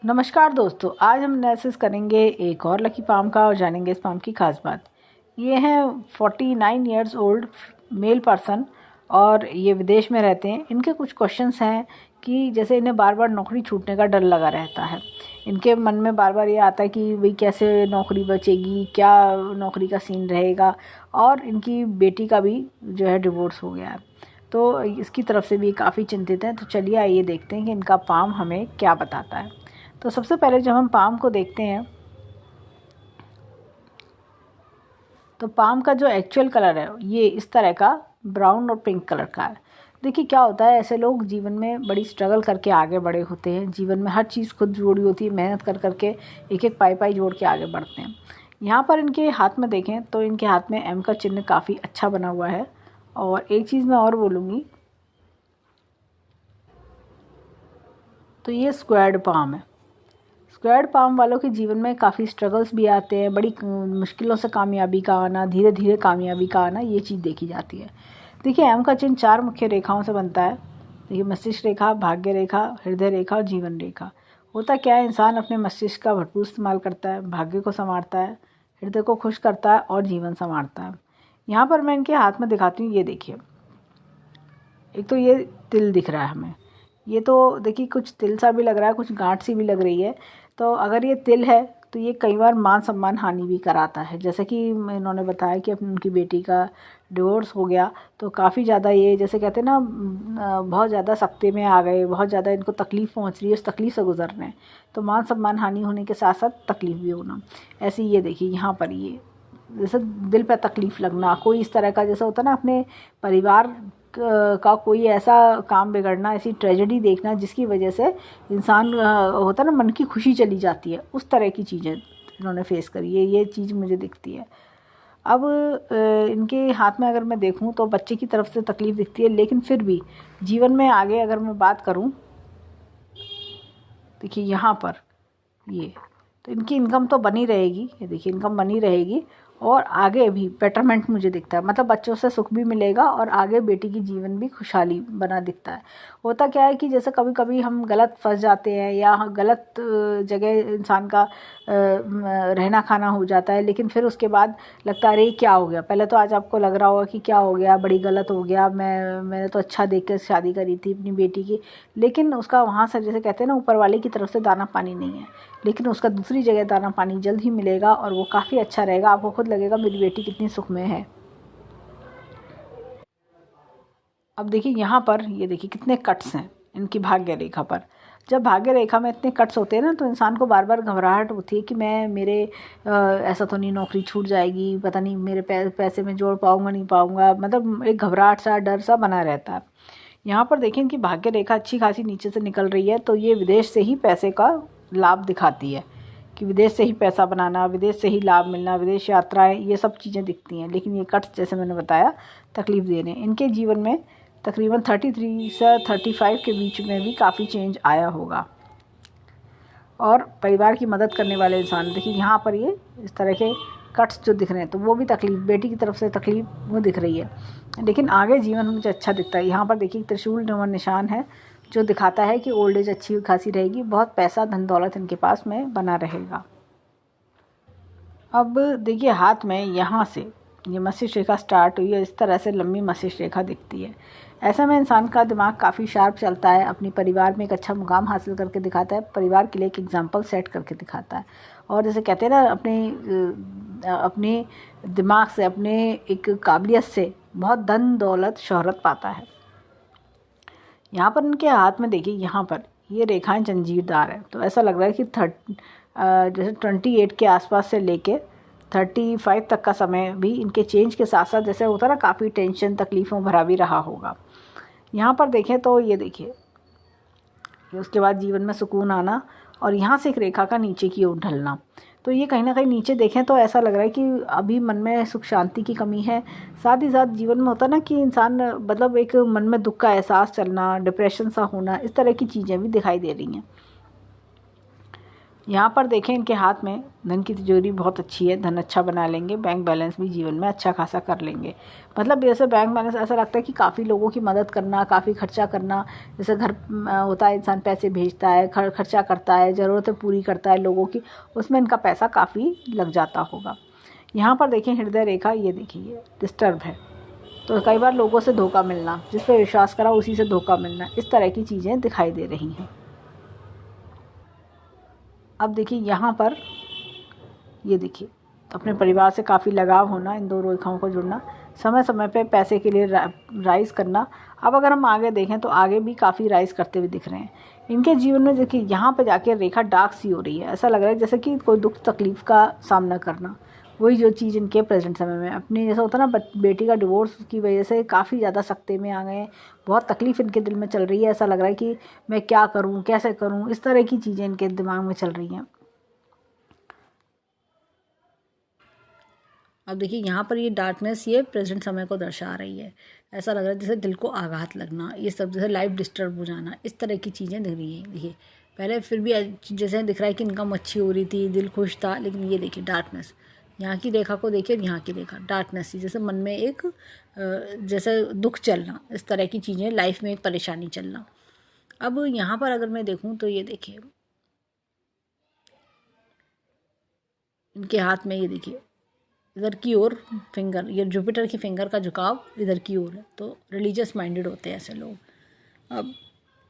नमस्कार दोस्तों, आज हम एनालिसिस करेंगे एक और लकी पाम का और जानेंगे इस पाम की खास बात। ये हैं 49 ईयर्स ओल्ड मेल पर्सन और ये विदेश में रहते हैं। इनके कुछ क्वेश्चंस हैं कि जैसे इन्हें बार बार नौकरी छूटने का डर लगा रहता है। इनके मन में बार बार ये आता है कि भाई कैसे नौकरी बचेगी, क्या नौकरी का सीन रहेगा। और इनकी बेटी का भी जो है डिवोर्स हो गया है, तो इसकी तरफ से भी काफ़ी चिंतित हैं। तो चलिए आइए देखते हैं कि इनका पाम हमें क्या बताता है। तो सबसे पहले जब हम पाम को देखते हैं तो पाम का जो एक्चुअल कलर है ये इस तरह का ब्राउन और पिंक कलर का है। देखिए क्या होता है, ऐसे लोग जीवन में बड़ी स्ट्रगल करके आगे बढ़े होते हैं। जीवन में हर चीज़ खुद जोड़ी होती है, मेहनत कर करके एक एक पाई पाई जोड़ के आगे बढ़ते हैं। यहाँ पर इनके हाथ में देखें तो इनके हाथ में एम का चिन्ह काफ़ी अच्छा बना हुआ है। और एक चीज़ मैं और बोलूँगी, तो ये स्क्वायर्ड पाम है। स्क्वायर्ड पाम वालों के जीवन में काफ़ी स्ट्रगल्स भी आते हैं, बड़ी मुश्किलों से कामयाबी का आना, धीरे धीरे कामयाबी का आना, ये चीज़ देखी जाती है। देखिए एम का चिन्ह 4 मुख्य रेखाओं से बनता है। देखिए मस्तिष्क रेखा, भाग्य रेखा, हृदय रेखा और जीवन रेखा। होता क्या है, इंसान अपने मस्तिष्क का भरपूर इस्तेमाल करता है, भाग्य को संवारता है, हृदय को खुश करता है और जीवन संवारता है। यहाँ पर मैं इनके हाथ में दिखाती हूँ। ये देखिए, एक तो ये तिल दिख रहा है हमें। ये तो देखिए कुछ तिल सा भी लग रहा है, कुछ गांठ सी भी लग रही है। तो अगर ये तिल है तो ये कई बार मान सम्मान हानि भी कराता है। जैसे कि इन्होंने बताया कि अपनी उनकी बेटी का डिवोर्स हो गया, तो काफ़ी ज़्यादा ये जैसे कहते हैं ना, बहुत ज़्यादा सख्ते में आ गए, बहुत ज़्यादा इनको तकलीफ़ पहुंच रही है, उस तकलीफ़ से गुजर रहे हैं। तो मान सम्मान हानि होने के साथ साथ तकलीफ़ भी होना। ऐसे ये देखिए यहाँ पर ये जैसे दिल पर तकलीफ़ लगना, कोई इस तरह का जैसा होता है ना, अपने परिवार का कोई ऐसा काम बिगड़ना, ऐसी ट्रेजेडी देखना जिसकी वजह से इंसान होता है ना, मन की खुशी चली जाती है, उस तरह की चीज़ें इन्होंने फेस करी है। ये चीज़ मुझे दिखती है। अब इनके हाथ में अगर मैं देखूं तो बच्चे की तरफ से तकलीफ़ दिखती है, लेकिन फिर भी जीवन में आगे अगर मैं बात करूं, देखिए यहाँ पर ये तो इनकी इनकम तो बनी रहेगी। ये देखिए इनकम बनी रहेगी और आगे भी बेटरमेंट मुझे दिखता है, मतलब बच्चों से सुख भी मिलेगा और आगे बेटी की जीवन भी खुशहाली बना दिखता है। होता क्या है कि जैसे कभी कभी हम गलत फंस जाते हैं या गलत जगह इंसान का रहना खाना हो जाता है, लेकिन फिर उसके बाद लगता है अरे क्या हो गया। पहले तो आज आपको लग रहा होगा कि क्या हो गया, बड़ी गलत हो गया, मैंने तो अच्छा देख कर शादी करी थी अपनी बेटी की, लेकिन उसका वहाँ से जैसे कहते हैं ना, ऊपर वाले की तरफ से दाना पानी नहीं है, लेकिन उसका दूसरी जगह दाना पानी जल्द ही मिलेगा और वो काफ़ी अच्छा रहेगा। आपको खुद लगेगा मेरी बेटी कितनी सुख में है। अब देखिए यहाँ पर, ये देखिए कितने कट्स हैं इनकी भाग्य रेखा पर। जब भाग्य रेखा में इतने कट्स होते हैं ना, तो इंसान को बार बार घबराहट होती है कि मैं मेरे ऐसा तो नहीं नौकरी छूट जाएगी, पता नहीं मेरे पैसे में जोड़ पाऊँगा नहीं पाऊँगा, मतलब एक घबराहट सा, डर सा बना रहता है। यहाँ पर देखें कि भाग्य रेखा अच्छी खासी नीचे से निकल रही है, तो ये विदेश से ही पैसे का लाभ दिखाती है कि विदेश से ही पैसा बनाना, विदेश से ही लाभ मिलना, विदेश यात्राएं, ये सब चीज़ें दिखती हैं। लेकिन ये कट्स जैसे मैंने बताया तकलीफ़ दे रहे हैं। इनके जीवन में तकरीबन 33 से 35 के बीच में भी काफ़ी चेंज आया होगा। और परिवार की मदद करने वाले इंसान, देखिए यहाँ पर ये इस तरह के कट्स जो दिख रहे हैं, तो वो भी तकलीफ़, बेटी की तरफ से तकलीफ़ वो दिख रही है। लेकिन आगे जीवन मुझे अच्छा दिखता है। यहाँ पर देखिए त्रिशूल नंबर निशान है जो दिखाता है कि ओल्ड एज अच्छी खासी रहेगी, बहुत पैसा धन दौलत इनके पास में बना रहेगा। अब देखिए हाथ में यहाँ से ये मस्तिष्क रेखा स्टार्ट हुई है, इस तरह से लंबी मस्तिष्क रेखा दिखती है। ऐसे में इंसान का दिमाग काफ़ी शार्प चलता है, अपनी परिवार में एक अच्छा मुकाम हासिल करके दिखाता है, परिवार के लिए एक एग्जाम्पल सेट करके दिखाता है। और जैसे कहते हैं ना, अपने दिमाग से, अपने एक काबिलियत से बहुत धन दौलत शोहरत पाता है। यहाँ पर इनके हाथ में देखिए, यहाँ पर ये रेखाएं जंजीरदार है, तो ऐसा लग रहा है कि जैसे 28 के आसपास से लेके 35 तक का समय भी इनके चेंज के साथ साथ जैसे होता है ना, काफ़ी टेंशन तकलीफ़ों भरा भी रहा होगा। यहाँ पर देखें तो ये देखिए, उसके बाद जीवन में सुकून आना और यहाँ से एक रेखा का नीचे की ओर ढलना। तो ये कहीं ना कहीं नीचे देखें तो ऐसा लग रहा है कि अभी मन में सुख शांति की कमी है। साथ ही साथ जीवन में होता है ना कि इंसान, मतलब एक मन में दुख का एहसास चलना, डिप्रेशन सा होना, इस तरह की चीज़ें भी दिखाई दे रही हैं। यहाँ पर देखें इनके हाथ में धन की तिजोरी बहुत अच्छी है, धन अच्छा बना लेंगे, बैंक बैलेंस भी जीवन में अच्छा खासा कर लेंगे। मतलब जैसे बैंक बैलेंस ऐसा लगता है कि काफ़ी लोगों की मदद करना, काफ़ी खर्चा करना, जैसे घर होता है इंसान पैसे भेजता है, खर्चा करता है, ज़रूरतें पूरी करता है लोगों की, उसमें इनका पैसा काफ़ी लग जाता होगा। यहाँ पर देखें हृदय रेखा, ये देखिए ये डिस्टर्ब है, तो कई बार लोगों से धोखा मिलना, जिस पर विश्वास करा उसी से धोखा मिलना, इस तरह की चीज़ें दिखाई दे रही हैं। अब देखिए यहाँ पर ये देखिए अपने परिवार से काफ़ी लगाव होना, इन दो रेखाओं को जुड़ना, समय समय पे पैसे के लिए राइज़ करना। अब अगर हम आगे देखें तो आगे भी काफ़ी राइज़ करते हुए दिख रहे हैं इनके जीवन में। देखिए यहाँ पे जाके रेखा डार्क सी हो रही है, ऐसा लग रहा है जैसे कि कोई दुख तकलीफ़ का सामना करना, वही जो चीज़ इनके प्रेजेंट समय में अपनी, जैसा होता है ना बेटी का डिवोर्स की वजह से काफ़ी ज़्यादा सख्ते में आ गए हैं, बहुत तकलीफ़ इनके दिल में चल रही है, ऐसा लग रहा है कि मैं क्या करूँ, कैसे करूँ, इस तरह की चीज़ें इनके दिमाग में चल रही हैं। अब देखिए यहाँ पर ये डार्कनेस ये प्रेजेंट समय को दर्शा रही है, ऐसा लग रहा है जैसे दिल को आघात लगना, ये सब जैसे लाइफ डिस्टर्ब हो जाना, इस तरह की चीज़ें दिख रही हैं। देखिए पहले फिर भी जैसे दिख रहा है कि इनकम अच्छी हो रही थी, दिल खुश था, लेकिन ये देखिए डार्कनेस, यहाँ की रेखा को देखिए, यहाँ की रेखा डार्कनेस, जैसे मन में एक जैसे दुख चलना, इस तरह की चीज़ें, लाइफ में एक परेशानी चलना। अब यहाँ पर अगर मैं देखूँ तो ये देखिए इनके हाथ में, ये देखिए इधर की ओर फिंगर, ये जुपिटर की फिंगर का झुकाव इधर की ओर है, तो रिलीजियस माइंडेड होते हैं ऐसे लोग। अब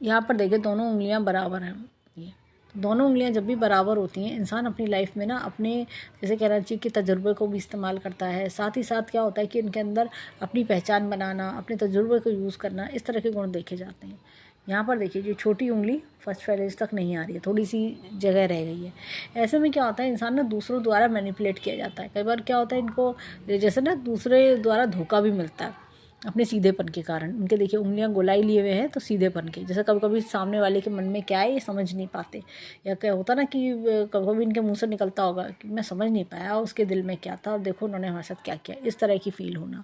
यहाँ पर देखिए दोनों उंगलियाँ बराबर हैं, ये दोनों उंगलियाँ जब भी बराबर होती हैं, इंसान अपनी लाइफ में ना अपने, जैसे कहना चाहिए कि तजुर्बे को भी इस्तेमाल करता है, साथ ही साथ क्या होता है कि इनके अंदर अपनी पहचान बनाना, अपने तजुर्बे को यूज़ करना, इस तरह के गुण देखे जाते हैं। यहाँ पर देखिए जो छोटी उंगली फर्स्ट फेरेज तक नहीं आ रही है, थोड़ी सी जगह रह गई है। ऐसे में क्या होता है, इंसान ना दूसरों द्वारा मैनिपुलेट किया जाता है। कई बार क्या होता है इनको, जैसे ना दूसरे द्वारा धोखा भी मिलता है अपने सीधेपन के कारण। इनके देखिए उंगलियां गोलाई लिए हुए हैं, तो सीधेपन के, जैसे कभी कभी सामने वाले के मन में क्या है ये समझ नहीं पाते, या क्या होता ना कि कभी कभी इनके मुंह से निकलता होगा कि मैं समझ नहीं पाया उसके दिल में क्या था, और देखो उन्होंने हमारे साथ क्या किया, इस तरह की फील होना।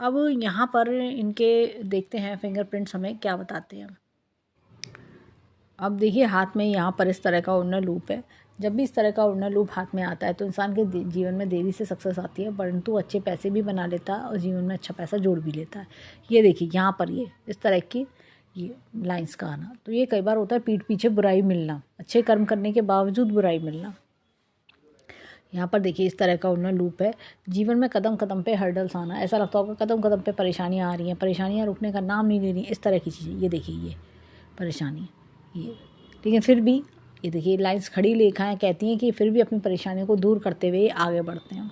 अब यहाँ पर इनके देखते हैं फिंगरप्रिंट्स हमें क्या बताते हैं। अब देखिए हाथ में यहाँ पर इस तरह का उड़ना लूप है, जब भी इस तरह का उड़ना लूप हाथ में आता है तो इंसान के जीवन में देरी से सक्सेस आती है, परंतु अच्छे पैसे भी बना लेता है और जीवन में अच्छा पैसा जोड़ भी लेता है। ये देखिए यहाँ पर ये इस तरह की ये लाइंस का आना, तो ये कई बार होता है पीठ पीछे बुराई मिलना, अच्छे कर्म करने के बावजूद बुराई मिलना। यहाँ पर देखिए इस तरह का उड़ना लूप है, जीवन में कदम कदम पे हर्डल्स आना, ऐसा लगता होगा कदम कदम पे परेशानियाँ आ रही हैं, परेशानियाँ रुकने का नाम नहीं ले रही, इस तरह की चीज़ें। ये देखिए ये परेशानी, ये लेकिन फिर भी ये देखिए लाइंस खड़ी रेखाएं कहती हैं कि फिर भी अपनी परेशानियों को दूर करते हुए आगे बढ़ते हैं।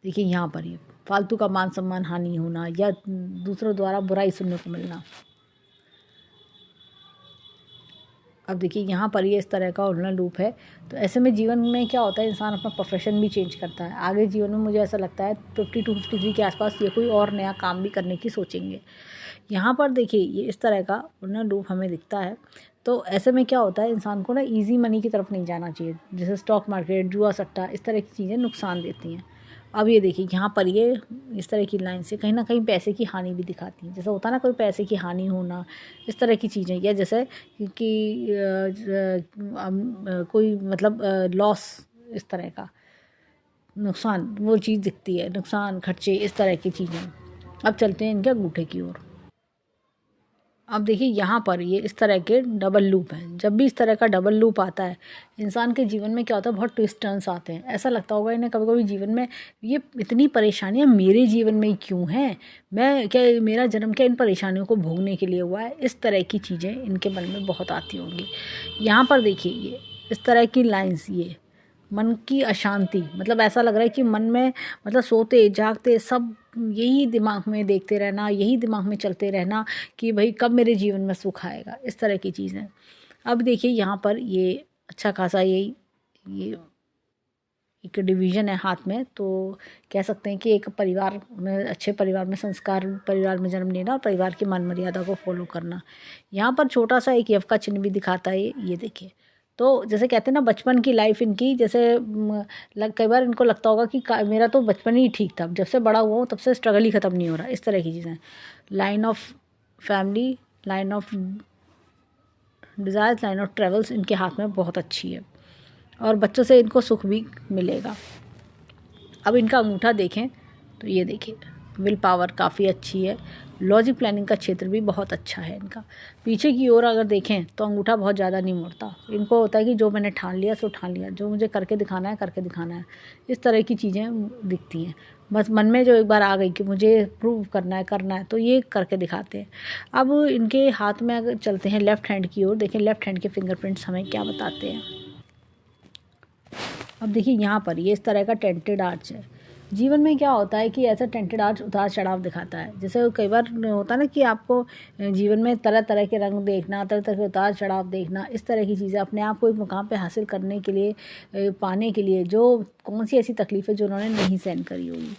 देखिए यहाँ पर ये फालतू का मान सम्मान हानि होना या दूसरों द्वारा बुराई सुनने को मिलना। अब देखिए यहाँ पर ये इस तरह का उड़ना लूप है, तो ऐसे में जीवन में क्या होता है, इंसान अपना प्रोफेशन भी चेंज करता है। आगे जीवन में मुझे ऐसा लगता है 52-53 के आसपास ये कोई और नया काम भी करने की सोचेंगे। यहाँ पर देखिए ये इस तरह का उड़ना लूप हमें दिखता है, तो ऐसे में क्या होता है इंसान को ना ईजी मनी की तरफ नहीं जाना चाहिए, जैसे स्टॉक मार्केट, जुआ सट्टा, इस तरह की चीज़ें नुकसान देती हैं। अब ये देखिए यहाँ पर ये इस तरह की लाइन से कहीं ना कहीं पैसे की हानि भी दिखाती है, जैसा होता है ना कोई पैसे की हानि होना, इस तरह की चीज़ें, या जैसे कि कोई मतलब लॉस, इस तरह का नुकसान, वो चीज़ दिखती है, नुकसान, खर्चे, इस तरह की चीज़ें। अब चलते हैं इनके अंगूठे की ओर। अब देखिए यहाँ पर ये इस तरह के डबल लूप हैं, जब भी इस तरह का डबल लूप आता है इंसान के जीवन में क्या होता है, बहुत ट्विस्ट टर्न्स आते हैं। ऐसा लगता होगा इन्हें कभी कभी जीवन में, ये इतनी परेशानियाँ मेरे जीवन में ही क्यों हैं, मैं क्या, मेरा जन्म क्या इन परेशानियों को भोगने के लिए हुआ है, इस तरह की चीज़ें इनके मन में बहुत आती होंगी। यहाँ पर देखिए ये इस तरह की लाइन्स, ये मन की अशांति, मतलब ऐसा लग रहा है कि मन में, मतलब सोते जागते सब यही दिमाग में देखते रहना, यही दिमाग में चलते रहना कि भाई कब मेरे जीवन में सुख आएगा, इस तरह की चीज़ें। अब देखिए यहाँ पर ये अच्छा खासा ये एक डिवीज़न है हाथ में, तो कह सकते हैं कि एक परिवार में, अच्छे परिवार में, संस्कार परिवार में जन्म लेना और परिवार की मान मर्यादा को फॉलो करना। यहाँ पर छोटा सा एक यव का चिन्ह भी दिखाता है, ये देखिए। तो जैसे कहते हैं ना बचपन की लाइफ इनकी, जैसे कई बार इनको लगता होगा कि मेरा तो बचपन ही ठीक था, जब से बड़ा हुआ हूँ तब से स्ट्रगल ही ख़त्म नहीं हो रहा, इस तरह की चीज़ें। Line of family, line of desires line of travels इनके हाथ में बहुत अच्छी है और बच्चों से इनको सुख भी मिलेगा। अब इनका अंगूठा देखें तो ये देखिए, विल पावर काफ़ी अच्छी है, लॉजिक प्लानिंग का क्षेत्र भी बहुत अच्छा है इनका। पीछे की ओर अगर देखें तो अंगूठा बहुत ज़्यादा नहीं मुड़ता, इनको होता है कि जो मैंने ठान लिया सो ठान लिया, जो मुझे करके दिखाना है करके दिखाना है, इस तरह की चीज़ें दिखती हैं। बस मन में जो एक बार आ गई कि मुझे प्रूव करना है तो ये करके दिखाते हैं। अब इनके हाथ में अगर चलते हैं लेफ़्ट हैंड की ओर, देखें लेफ़्ट हैंड के फिंगरप्रिंट्स हमें क्या बताते हैं। अब देखिए यहाँ पर ये इस तरह का टेंटेड आर्च है। जीवन में क्या होता है कि ऐसा टेंटेड आर्च उतार चढ़ाव दिखाता है। जैसे कई बार होता है ना कि आपको जीवन में तरह तरह के रंग देखना, तरह तरह के उतार चढ़ाव देखना, इस तरह की चीज़ें अपने आप को एक मुकाम पे हासिल करने के लिए, पाने के लिए जो कौन सी ऐसी तकलीफ़ें जो उन्होंने नहीं सहन करी होगी।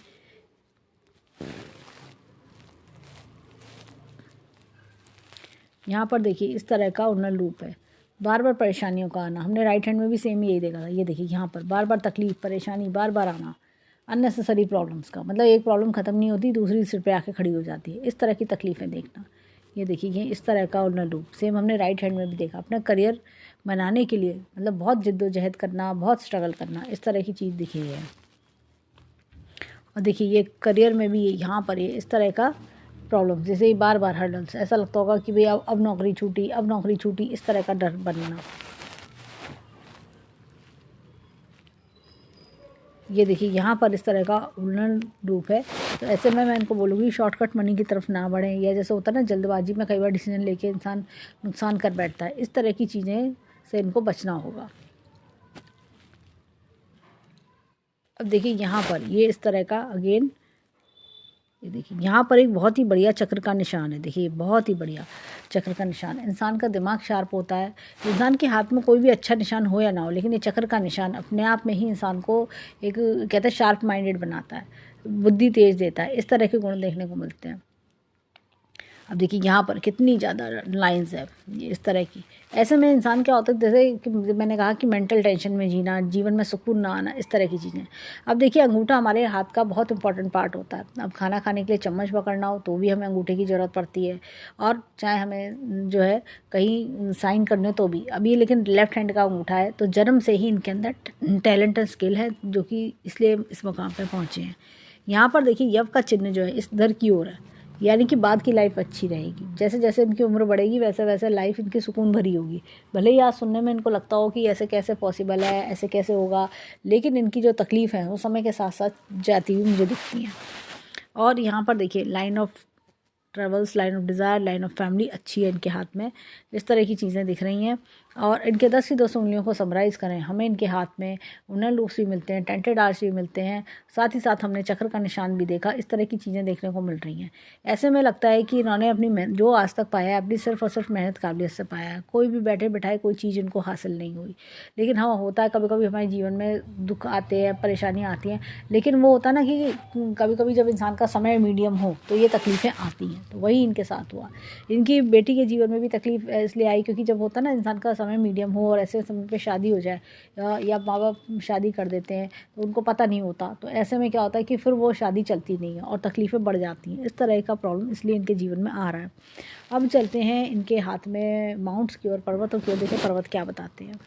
यहाँ पर देखिए इस तरह का उन्नल रूप है, बार बार परेशानियों का आना। हमने राइट हैंड में भी सेम यही देखा था। ये देखिए यहाँ पर बार बार तकलीफ़, परेशानी बार बार आना, अननेसेसरी प्रॉब्लम्स का मतलब एक प्रॉब्लम ख़त्म नहीं होती, दूसरी सिर पे आके खड़ी हो जाती है, इस तरह की तकलीफ़ें देखना। ये देखिए ये इस तरह का उन्नल रूप सेम हमने राइट हैंड में भी देखा। अपना करियर बनाने के लिए मतलब बहुत जिद्दोजहद करना, बहुत स्ट्रगल करना, इस तरह की चीज़ दिखी है। और देखिए ये करियर में भी यहाँ पर ये इस तरह का प्रॉब्लम, जैसे ही बार बार हर्डल्स, ऐसा लगता होगा कि भाई अब नौकरी छूटी, अब नौकरी छूटी, इस तरह का डर बनना। ये देखिए यहाँ पर इस तरह का उन्नल रूप है। तो ऐसे में मैं इनको बोलूँगी शॉर्टकट मनी की तरफ ना बढ़ें, या जैसे होता है ना जल्दबाजी में कई बार डिसीजन लेके इंसान नुकसान कर बैठता है, इस तरह की चीज़ें से इनको बचना होगा। अब देखिए यहाँ पर ये इस तरह का अगेन, ये देखिए यहाँ पर एक बहुत ही बढ़िया चक्र का निशान है। देखिए बहुत ही बढ़िया चक्र का निशान है। इंसान का दिमाग शार्प होता है। इंसान के हाथ में कोई भी अच्छा निशान हो या ना हो, लेकिन ये चक्र का निशान अपने आप में ही इंसान को एक कहते हैं शार्प माइंडेड बनाता है, बुद्धि तेज देता है, इस तरह के गुण देखने को मिलते हैं। अब देखिए यहाँ पर कितनी ज़्यादा लाइंस है ये इस तरह की। ऐसे में इंसान क्या होता है, जैसे कि मैंने कहा कि मेंटल टेंशन में जीना, जीवन में सुकून ना आना, इस तरह की चीज़ें। अब देखिए अंगूठा हमारे हाथ का बहुत इंपॉर्टेंट पार्ट होता है। अब खाना खाने के लिए चम्मच पकड़ना हो तो भी हमें अंगूठे की ज़रूरत पड़ती है, और चाहे हमें जो है कहीं साइन करने तो भी। अब ये लेकिन लेफ्ट हैंड का अंगूठा है, तो जन्म से ही इनके अंदर टैलेंट एंड स्किल है, जो कि इसलिए इस मुकाम पर पहुँचे हैं। यहाँ पर देखिए यव का चिन्ह जो है इस दर की ओर है, यानी कि बाद की लाइफ अच्छी रहेगी। जैसे जैसे इनकी उम्र बढ़ेगी वैसे वैसे लाइफ इनकी सुकून भरी होगी। भले ही आज सुनने में इनको लगता हो कि ऐसे कैसे पॉसिबल है, ऐसे कैसे होगा, लेकिन इनकी जो तकलीफ़ है वो समय के साथ साथ जाती हुई मुझे दिखती हैं। और यहाँ पर देखिए line of travels, line of desire, line of family अच्छी है इनके हाथ में, इस तरह की चीज़ें दिख रही हैं। और इनके 10 की 2 उंगलियों को समराइज़ करें, हमें इनके हाथ में उन्नल लूप्स भी मिलते हैं, टेंटेड आर्च भी मिलते हैं, साथ ही साथ हमने चक्र का निशान भी देखा। इस तरह की चीज़ें देखने को मिल रही हैं। ऐसे में लगता है कि इन्होंने अपनी जो आज तक पाया है अपनी सिर्फ और सिर्फ मेहनत काबिलियत से पाया है। कोई भी बैठे बैठाए कोई चीज़ इनको हासिल नहीं हुई। लेकिन हाँ होता है कभी कभी हमारे जीवन में दुख आते हैं, परेशानियाँ आती हैं, लेकिन वो होता है ना कि कभी कभी जब इंसान का समय मीडियम हो तो ये तकलीफ़ें आती हैं। तो वही इनके साथ हुआ। इनकी बेटी के जीवन में भी तकलीफ़ इसलिए आई क्योंकि जब होता है ना इंसान का समय मीडियम हो और ऐसे समय पे शादी हो जाए, या माँ बाप शादी कर देते हैं तो उनको पता नहीं होता, तो ऐसे में क्या होता है कि फिर वो शादी चलती नहीं है और तकलीफ़ें बढ़ जाती हैं। इस तरह का प्रॉब्लम इसलिए इनके जीवन में आ रहा है। अब चलते हैं इनके हाथ में माउंट्स की ओर, पर्वतों की ओर। देखिए पर्वत क्या बताते हैं।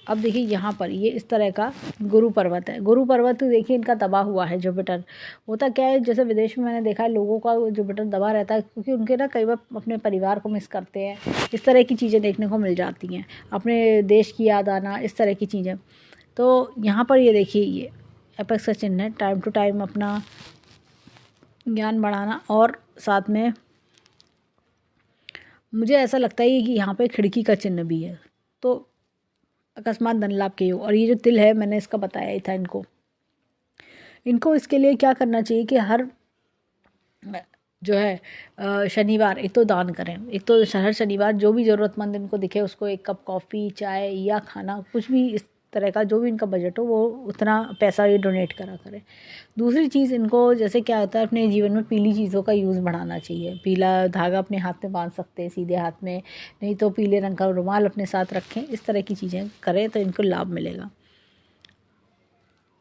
अब देखिए यहाँ पर ये इस तरह का गुरु पर्वत है। गुरु पर्वत देखिए इनका दबा हुआ है जुपिटर। होता क्या है, जैसे विदेश में मैंने देखा है लोगों का जुपिटर दबा रहता है क्योंकि उनके ना कई बार अपने परिवार को मिस करते हैं, इस तरह की चीज़ें देखने को मिल जाती हैं, अपने देश की याद आना, इस तरह की चीज़ें। तो यहाँ पर ये देखिए ये एपेक्स का चिन्ह है, टाइम टू टाइम अपना ज्ञान बढ़ाना, और साथ में मुझे ऐसा लगता है कि यहाँ पर खिड़की का चिन्ह भी है, तो अकस्मात धन लाभ के योग। और ये जो तिल है मैंने इसका बताया ही था इनको इसके लिए क्या करना चाहिए कि हर जो है शनिवार एक तो दान करें। एक तो हर शनिवार जो भी ज़रूरतमंद इनको दिखे उसको 1 कप कॉफ़ी, चाय या खाना, कुछ भी इस तरह का जो भी इनका बजट हो वो उतना पैसा ये डोनेट करा करें। दूसरी चीज़ इनको जैसे क्या होता है अपने जीवन में पीली चीज़ों का यूज़ बढ़ाना चाहिए। पीला धागा अपने हाथ में बांध सकते हैं सीधे हाथ में, नहीं तो पीले रंग का रुमाल अपने साथ रखें। इस तरह की चीज़ें करें तो इनको लाभ मिलेगा।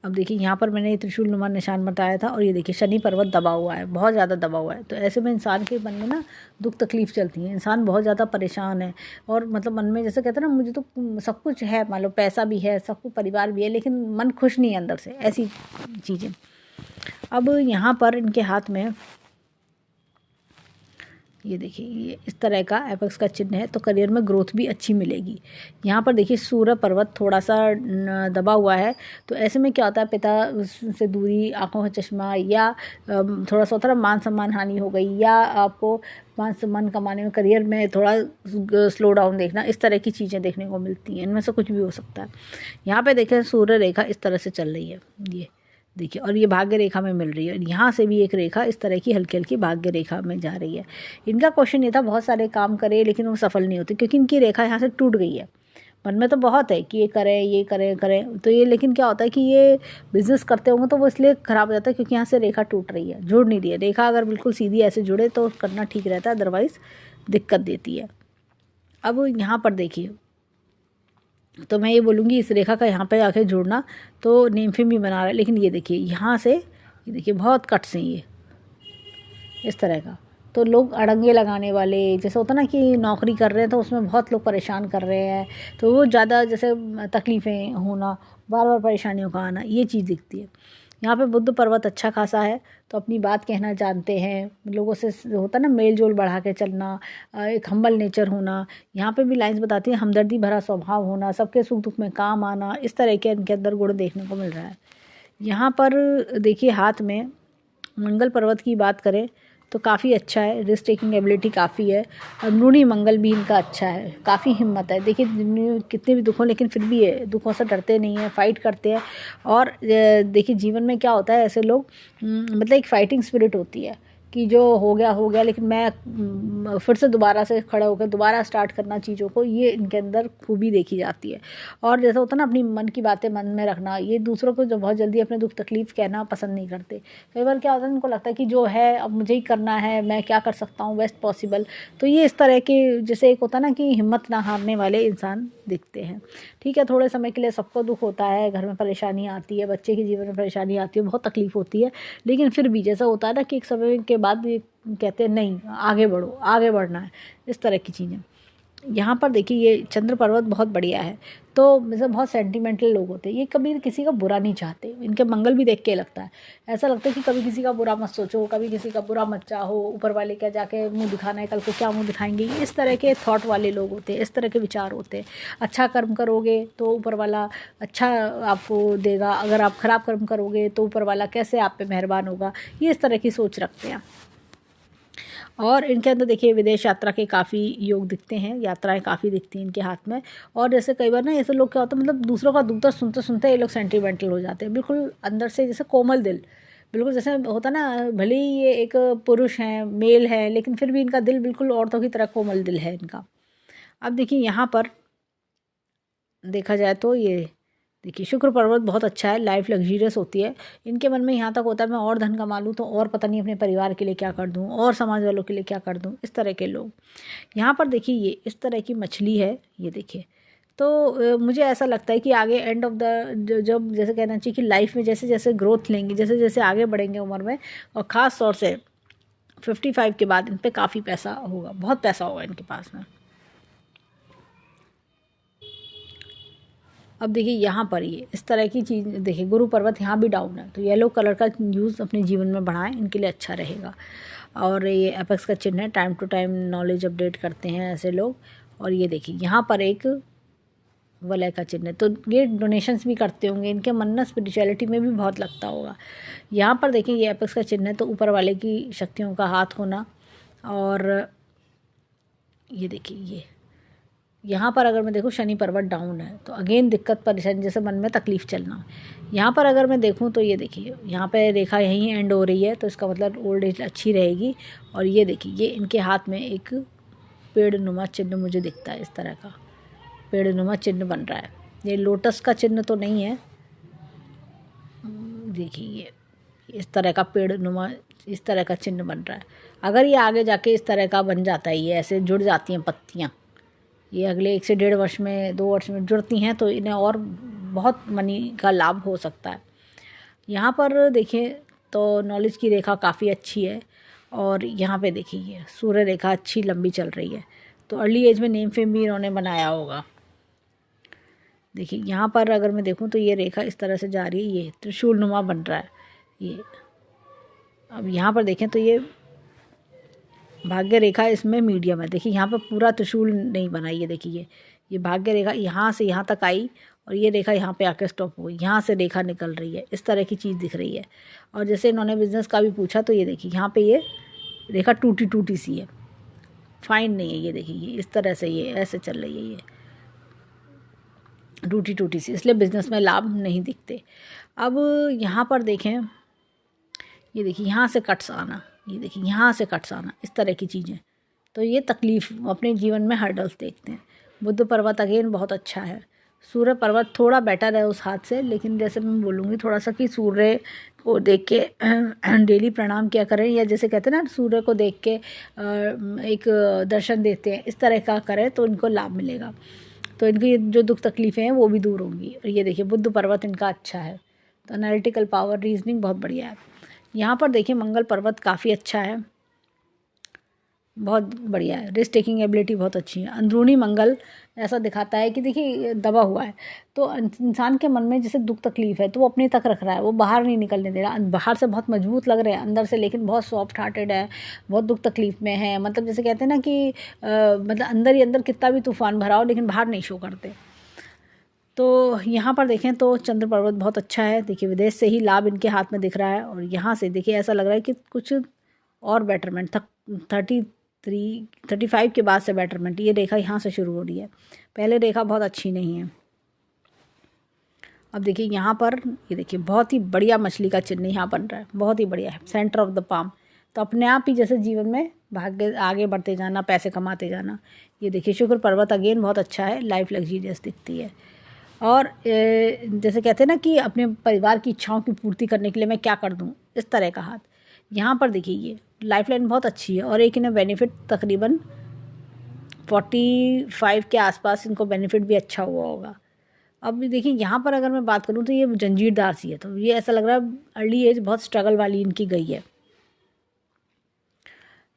अब देखिए यहाँ पर मैंने ये त्रिशूल नुमा निशान बताया था, और ये देखिए शनि पर्वत दबा हुआ है, बहुत ज़्यादा दबा हुआ है। तो ऐसे में इंसान के मन में ना दुख तकलीफ चलती है, इंसान बहुत ज़्यादा परेशान है, और मतलब मन में जैसे कहते हैं ना, मुझे तो सब कुछ है, मान लो पैसा भी है, सब कुछ परिवार भी है, लेकिन मन खुश नहीं है अंदर से, ऐसी चीज़ें। अब यहाँ पर इनके हाथ में ये देखिए ये इस तरह का एपेक्स का चिन्ह है, तो करियर में ग्रोथ भी अच्छी मिलेगी। यहाँ पर देखिए सूर्य पर्वत थोड़ा सा दबा हुआ है, तो ऐसे में क्या होता है, पिता से दूरी, आंखों का चश्मा, या थोड़ा सा होता है मान सम्मान हानि हो गई, या आपको मान सम्मान कमाने में करियर में थोड़ा स्लो डाउन देखना, इस तरह की चीज़ें देखने को मिलती हैं। इनमें से कुछ भी हो सकता है। यहाँ पे देखें सूर्य रेखा इस तरह से चल रही है, ये देखिए, और ये भाग्य रेखा में मिल रही है, और यहाँ से भी एक रेखा इस तरह की हल्की हल्की भाग्य रेखा में जा रही है। इनका क्वेश्चन ये था, बहुत सारे काम करे लेकिन वो सफल नहीं होते, क्योंकि इनकी रेखा यहाँ से टूट गई है। मन में तो बहुत है कि ये करें ये करें करें, तो ये लेकिन क्या होता है कि ये बिजनेस करते होंगे तो वो इसलिए ख़राब हो जाता है, क्योंकि यहाँ से रेखा टूट रही है, जुड़ नहीं रही है। रेखा अगर बिल्कुल सीधी ऐसे जुड़े तो करना ठीक रहता है, अदरवाइज़ दिक्कत देती है। अब यहाँ पर देखिए, तो मैं ये बोलूँगी इस रेखा का यहाँ पे आके जुड़ना तो नेम फेम भी बना रहा है, लेकिन ये देखिए यहाँ से, ये देखिए बहुत कट्स हैं ये इस तरह का। तो लोग अड़ंगे लगाने वाले, जैसे होता ना कि नौकरी कर रहे हैं तो उसमें बहुत लोग परेशान कर रहे हैं, तो वो ज़्यादा जैसे तकलीफ़ें होना, बार बार परेशानियों का आना, ये चीज़ दिखती है। यहाँ पे बुद्ध पर्वत अच्छा खासा है, तो अपनी बात कहना जानते हैं, लोगों से होता ना मेल जोल बढ़ा के चलना, एक हम्बल नेचर होना। यहाँ पे भी लाइंस बताती हैं हमदर्दी भरा स्वभाव होना, सबके सुख दुख में काम आना, इस तरह के इनके अंदर गुण देखने को मिल रहा है। यहाँ पर देखिए हाथ में मंगल पर्वत की बात करें तो काफ़ी अच्छा है, रिस्क टेकिंग एबिलिटी काफ़ी है, अंदरूनी मंगल भी इनका अच्छा है, काफ़ी हिम्मत है। देखिए कितने भी दुख हो, लेकिन फिर भी ये दुखों से डरते नहीं हैं, फाइट करते हैं। और देखिए जीवन में क्या होता है, ऐसे लोग मतलब एक फाइटिंग स्पिरिट होती है कि जो हो गया, लेकिन मैं फिर से दोबारा से खड़ा होकर दोबारा स्टार्ट करना चीज़ों को, ये इनके अंदर खूबी देखी जाती है। और जैसा होता है ना अपनी मन की बातें मन में रखना, ये दूसरों को जो बहुत जल्दी अपने दुख तकलीफ़ कहना पसंद नहीं करते। कई बार क्या होता है, उनको लगता है कि जो है अब मुझे ही करना है, मैं क्या कर सकता हूँ बेस्ट पॉसिबल। तो ये इस तरह के जैसे एक होता है ना कि हिम्मत ना हारने वाले इंसान दिखते हैं। ठीक है, थोड़े समय के लिए सबको दुख होता है, घर में परेशानी आती है, बच्चे के जीवन में परेशानी आती है, बहुत तकलीफ़ होती है, लेकिन फिर भी जैसा होता है ना कि एक समय के बाद भी कहते हैं नहीं आगे बढ़ो, आगे बढ़ना है, इस तरह की चीज़ें। यहाँ पर देखिए ये चंद्र पर्वत बहुत बढ़िया है, तो मतलब बहुत सेंटिमेंटल लोग होते हैं, ये कभी किसी का बुरा नहीं चाहते, इनके मंगल भी देख के लगता है, ऐसा लगता है कि कभी किसी का बुरा मत सोचो, कभी किसी का बुरा मत चाहो, ऊपर वाले क्या जाके मुंह दिखाना है, कल को क्या मुंह दिखाएंगे, इस तरह के थॉट वाले लोग होते हैं, इस तरह के विचार होते हैं। अच्छा कर्म करोगे तो ऊपर वाला अच्छा आपको देगा, अगर आप खराब कर्म करोगे तो ऊपर वाला कैसे आप पे मेहरबान होगा, ये इस तरह की सोच रखते हैं। और इनके अंदर देखिए विदेश यात्रा के काफ़ी योग दिखते हैं, यात्राएं काफ़ी दिखती हैं इनके हाथ में। और जैसे कई बार ना ऐसे लोग क्या होता है, मतलब दूसरों का दुख दर्द सुनते सुनते ये लोग सेंटिमेंटल हो जाते हैं, बिल्कुल अंदर से जैसे कोमल दिल, बिल्कुल जैसे होता ना, भले ही ये एक पुरुष हैं, मेल है, लेकिन फिर भी इनका दिल बिल्कुल औरतों की तरह कोमल दिल है इनका। अब देखिए यहाँ पर देखा जाए तो ये देखिए शुक्र पर्वत बहुत अच्छा है, लाइफ लग्जीरियस होती है। इनके मन में यहाँ तक होता है मैं और धन कमा लूँ तो और पता नहीं अपने परिवार के लिए क्या कर दूँ, और समाज वालों के लिए क्या कर दूँ, इस तरह के लोग। यहाँ पर देखिए ये इस तरह की मछली है, ये देखिए। तो मुझे ऐसा लगता है कि आगे एंड ऑफ द जब जैसे कहना चाहिए कि लाइफ में जैसे जैसे ग्रोथ लेंगे, जैसे जैसे आगे बढ़ेंगे उम्र में, और ख़ास तौर से 55 के बाद इन पर काफ़ी पैसा होगा, बहुत पैसा होगा इनके पास में। अब देखिए यहाँ पर ये इस तरह की चीज़ देखिए, गुरु पर्वत यहाँ भी डाउन है, तो येलो कलर का यूज़ अपने जीवन में बढ़ाएं, इनके लिए अच्छा रहेगा। और ये एपेक्स का चिन्ह है, time to time knowledge update करते हैं ऐसे लोग। और ये देखिए यहाँ पर एक वलय का चिन्ह है, तो ये डोनेशंस भी करते होंगे, इनके मन ना स्पिरिचुअलिटी में भी बहुत लगता होगा। यहाँ पर देखिए ये एपेक्स का चिन्ह है, तो ऊपर वाले की शक्तियों का हाथ होना। और ये देखिए ये यहाँ पर अगर मैं देखूँ शनि पर्वत डाउन है, तो अगेन दिक्कत परेशानी, जैसे मन में तकलीफ़ चलना। यहाँ पर अगर मैं देखूँ तो ये देखिए यहाँ पे रेखा यहीं एंड हो रही है, तो इसका मतलब ओल्ड एज अच्छी रहेगी। और ये देखिए ये इनके हाथ में एक पेड़ नुमा चिन्ह मुझे दिखता है, इस तरह का पेड़ नुमा चिन्ह बन रहा है। ये लोटस का चिन्ह तो नहीं है, देखिए ये इस तरह का पेड़ नुमा इस तरह का चिन्ह बन रहा है। अगर ये आगे जाके इस तरह का बन जाता है, ये ऐसे जुड़ जाती हैं पत्तियाँ, ये अगले 1 से 1.5 वर्ष में 2 वर्ष में जुड़ती हैं, तो इन्हें और बहुत मनी का लाभ हो सकता है। यहाँ पर देखिए तो नॉलेज की रेखा काफ़ी अच्छी है, और यहाँ पे देखिए ये सूर्य रेखा अच्छी लंबी चल रही है, तो अर्ली एज में नेम फेम भी इन्होंने बनाया होगा। देखिए यहाँ पर अगर मैं देखूँ तो ये रेखा इस तरह से जा रही है, ये त्रिशूल नुमा बन रहा है ये। अब यहाँ पर देखें तो ये भाग्य रेखा इसमें मीडियम है। देखिए यहाँ पर पूरा त्रिशूल नहीं बना, ये देखिए ये भाग्य रेखा यहाँ से यहाँ तक आई, और ये रेखा यहाँ पे आके स्टॉप हो गई, यहाँ से रेखा निकल रही है, इस तरह की चीज़ दिख रही है। और जैसे इन्होंने बिजनेस का भी पूछा तो ये देखिए यहाँ पे ये रेखा टूटी टूटी सी है, फाइन नहीं है। ये देखिए ये इस तरह से ये ऐसे चल रही है, ये टूटी टूटी सी, इसलिए बिजनेस में लाभ नहीं दिखते। अब यहाँ पर देखें, ये देखिए यहाँ से कट्स आना, ये देखिए यहाँ से कट्स आना, इस तरह की चीज़ें, तो ये तकलीफ़ अपने जीवन में हर्डल्स देखते हैं। बुध पर्वत अगेन बहुत अच्छा है। सूर्य पर्वत थोड़ा बेटर है उस हाथ से, लेकिन जैसे मैं बोलूँगी थोड़ा सा कि सूर्य को देख के डेली प्रणाम किया करें, या जैसे कहते हैं ना सूर्य को देख के एक दर्शन देते हैं, इस तरह का करें तो इनको लाभ मिलेगा, तो इनकी जो दुख तकलीफ़ें हैं वो भी दूर होंगी। और ये देखिए बुध पर्वत इनका अच्छा है, तो एनालिटिकल पावर, रीजनिंग बहुत बढ़िया है। यहाँ पर देखिए मंगल पर्वत काफ़ी अच्छा है, बहुत बढ़िया है, रिस्क टेकिंग एबिलिटी बहुत अच्छी है। अंदरूनी मंगल ऐसा दिखाता है कि देखिए दबा हुआ है, तो इंसान के मन में जैसे दुख तकलीफ है तो वो अपने तक रख रहा है, वो बाहर नहीं निकलने दे रहा। बाहर से बहुत मजबूत लग रहे हैं, अंदर से लेकिन बहुत सॉफ्ट हार्टेड है, बहुत दुख तकलीफ में है। मतलब जैसे कहते हैं ना कि मतलब अंदर ही अंदर कितना भी तूफान भरा हो लेकिन बाहर नहीं शो करते। तो यहाँ पर देखें तो चंद्र पर्वत बहुत अच्छा है। देखिए विदेश से ही लाभ इनके हाथ में दिख रहा है, और यहाँ से देखिए ऐसा लग रहा है कि कुछ और बेटरमेंट 35 के बाद से बेटरमेंट, ये रेखा यहाँ से शुरू हो रही है, पहले रेखा बहुत अच्छी नहीं है। अब देखिए यहाँ पर ये देखिए बहुत ही बढ़िया मछली का चिन्ह यहाँ बन रहा है, बहुत ही बढ़िया है, सेंटर ऑफ द पाम। तो अपने आप ही जैसे जीवन में भाग्य आगे बढ़ते जाना, पैसे कमाते जाना। ये देखिए शुक्र पर्वत अगेन बहुत अच्छा है, लाइफ लग्जीरियस दिखती है। और जैसे कहते हैं ना कि अपने परिवार की इच्छाओं की पूर्ति करने के लिए मैं क्या कर दूँ, इस तरह का हाथ। यहाँ पर देखिए ये लाइफ लाइन बहुत अच्छी है, और एक इन्हें बेनिफिट तकरीबन 45 के आसपास इनको बेनिफिट भी अच्छा हुआ होगा। अब देखिए यहाँ पर अगर मैं बात करूँ तो ये जंजीरदार सी है, तो ये ऐसा लग रहा है अर्ली एज बहुत स्ट्रगल वाली इनकी गई है।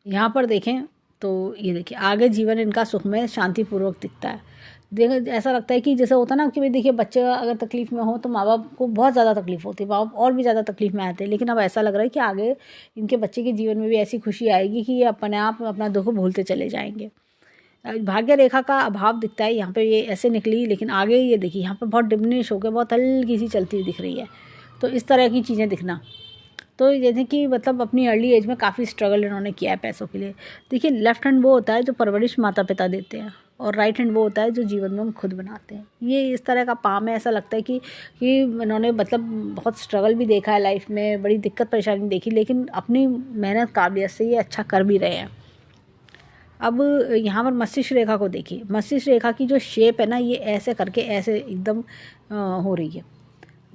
यहाँ पर देखें तो ये देखिए आगे जीवन इनका सुखमय शांतिपूर्वक दिखता है। देख ऐसा लगता है कि जैसे होता है ना कि भाई देखिए बच्चे अगर तकलीफ़ में हो तो माँ बाप को बहुत ज़्यादा तकलीफ़ होती है, माँ बाप और भी ज़्यादा तकलीफ़ में आते हैं, लेकिन अब ऐसा लग रहा है कि आगे इनके बच्चे के जीवन में भी ऐसी खुशी आएगी कि ये अपने आप अपना दुख भूलते चले जाएंगे। भाग्य रेखा का अभाव दिखता है, यहाँ पे ये ऐसे निकली, लेकिन आगे ये देखिए यहाँ पर बहुत डिमिनिश होकर बहुत हल्की सी चलती हुई दिख रही है। तो इस तरह की चीज़ें दिखना, तो जैसे कि मतलब अपनी अर्ली एज में काफ़ी स्ट्रगल इन्होंने किया है पैसों के लिए। देखिए लेफ्ट हैंड वो होता है जो परवरिश माता पिता देते हैं, और राइट हैंड वो होता है जो जीवन में हम खुद बनाते हैं। ये इस तरह का पाम है, ऐसा लगता है कि इन्होंने मतलब बहुत स्ट्रगल भी देखा है लाइफ में, बड़ी दिक्कत परेशानी देखी, लेकिन अपनी मेहनत काबिलियत से ये अच्छा कर भी रहे हैं। अब यहाँ पर मस्तिष्क रेखा को देखिए, मस्तिष्क रेखा की जो शेप है ना, ये ऐसे करके ऐसे एकदम हो रही है,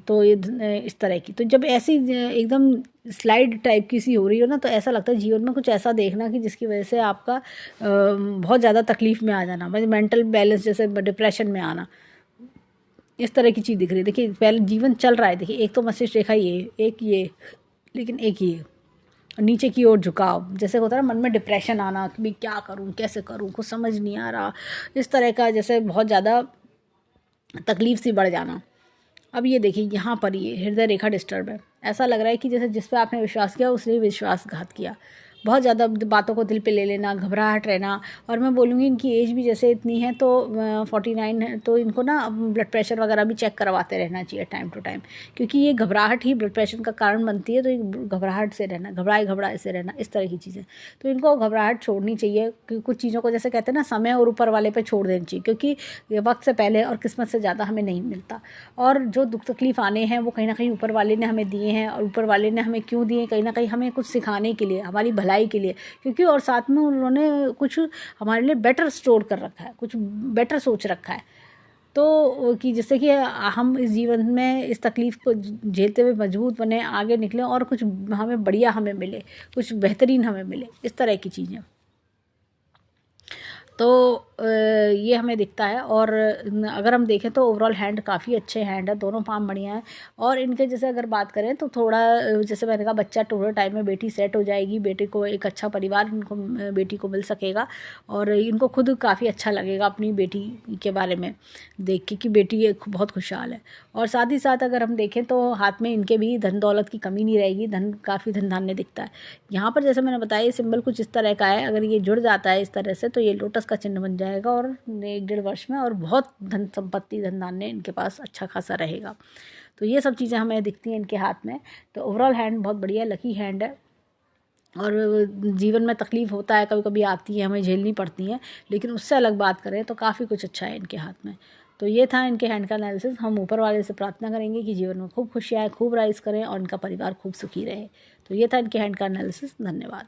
तो ये इस तरह की, तो जब ऐसी एकदम स्लाइड टाइप की सी हो रही हो ना, तो ऐसा लगता है जीवन में कुछ ऐसा देखना कि जिसकी वजह से आपका बहुत ज़्यादा तकलीफ़ में आ जाना, मतलब मेंटल बैलेंस, जैसे डिप्रेशन में आना, इस तरह की चीज़ दिख रही है। देखिए पहले जीवन चल रहा है, देखिए एक तो मस्तिष्क रेखा ये, एक ये, लेकिन एक ये, और नीचे की ओर झुकाव, जैसे होता है ना मन में डिप्रेशन आना कि भाई क्या करूँ, कैसे करूँ, कुछ समझ नहीं आ रहा, इस तरह का, जैसे बहुत ज़्यादा तकलीफ़ सी बढ़ जाना। अब ये देखिए यहाँ पर ये हृदय रेखा डिस्टर्ब है, ऐसा लग रहा है कि जैसे जिस पे आपने विश्वास किया उसने विश्वासघात किया, बहुत ज़्यादा बातों को दिल पे ले लेना, घबराहट रहना। और मैं बोलूँगी इनकी एज भी जैसे इतनी है तो 49 है, तो इनको ना ब्लड प्रेशर वगैरह भी चेक करवाते रहना चाहिए टाइम टू टाइम, क्योंकि ये घबराहट ही ब्लड प्रेशर का कारण बनती है। तो ये घबराहट से रहना, घबराए से रहना, इस तरह की चीज़ें, तो इनको घबराहट छोड़नी चाहिए। कुछ चीज़ों को जैसे कहते हैं ना समय और ऊपर वाले पे छोड़ देनी चाहिए, क्योंकि ये वक्त से पहले और किस्मत से ज़्यादा हमें नहीं मिलता। और जो दुख तकलीफ़ आने हैं वो कहीं ना कहीं ऊपर वाले ने हमें दिए हैं, और ऊपर वाले ने हमें क्यों दिए, कहीं ना कहीं हमें कुछ सिखाने के लिए, हमारी भलाई के लिए, क्योंकि और साथ में उन्होंने कुछ हमारे लिए बेटर स्टोर कर रखा है, कुछ बेटर सोच रखा है। तो कि जिससे कि हम इस जीवन में इस तकलीफ़ को झेलते हुए मजबूत बने, आगे निकलें, और कुछ हमें बढ़िया हमें मिले, कुछ बेहतरीन हमें मिले, इस तरह की चीज़ें। तो ये हमें दिखता है। और अगर हम देखें तो ओवरऑल हैंड काफ़ी अच्छे हैंड है, दोनों पाम बढ़िया हैं। और इनके जैसे अगर बात करें तो थोड़ा जैसे मैंने कहा बच्चा थोड़े टाइम में बेटी सेट हो जाएगी, बेटे को एक अच्छा परिवार इनको बेटी को मिल सकेगा और इनको खुद काफ़ी अच्छा लगेगा अपनी बेटी के बारे में देख के कि बेटी ये बहुत खुशहाल है। और साथ ही साथ अगर हम देखें तो हाथ में इनके भी धन दौलत की कमी नहीं रहेगी, धन काफ़ी धन धान्य दिखता है। यहाँ पर जैसे मैंने बताया ये सिंबल कुछ इस तरह का है, अगर ये जुड़ जाता है इस तरह से तो ये लोटस का चिन्ह बन जाएगा और 1-1.5 वर्ष में और बहुत धन संपत्ति धन धान्य इनके पास अच्छा खासा रहेगा। तो ये सब चीज़ें हमें दिखती हैं इनके हाथ में। तो ओवरऑल हैंड बहुत बढ़िया लकी हैंड है। और जीवन में तकलीफ़ होता है, कभी कभी आती है, हमें झेलनी पड़ती है, लेकिन उससे अलग बात करें तो काफ़ी कुछ अच्छा है इनके हाथ में। तो ये था इनके हैंड का एनालिसिस। हम ऊपर वाले से प्रार्थना करेंगे कि जीवन में खूब खुशियाँ आए, खूब राइज करें और इनका परिवार खूब सुखी रहे। तो ये था इनके हैंड का एनालिसिस। धन्यवाद।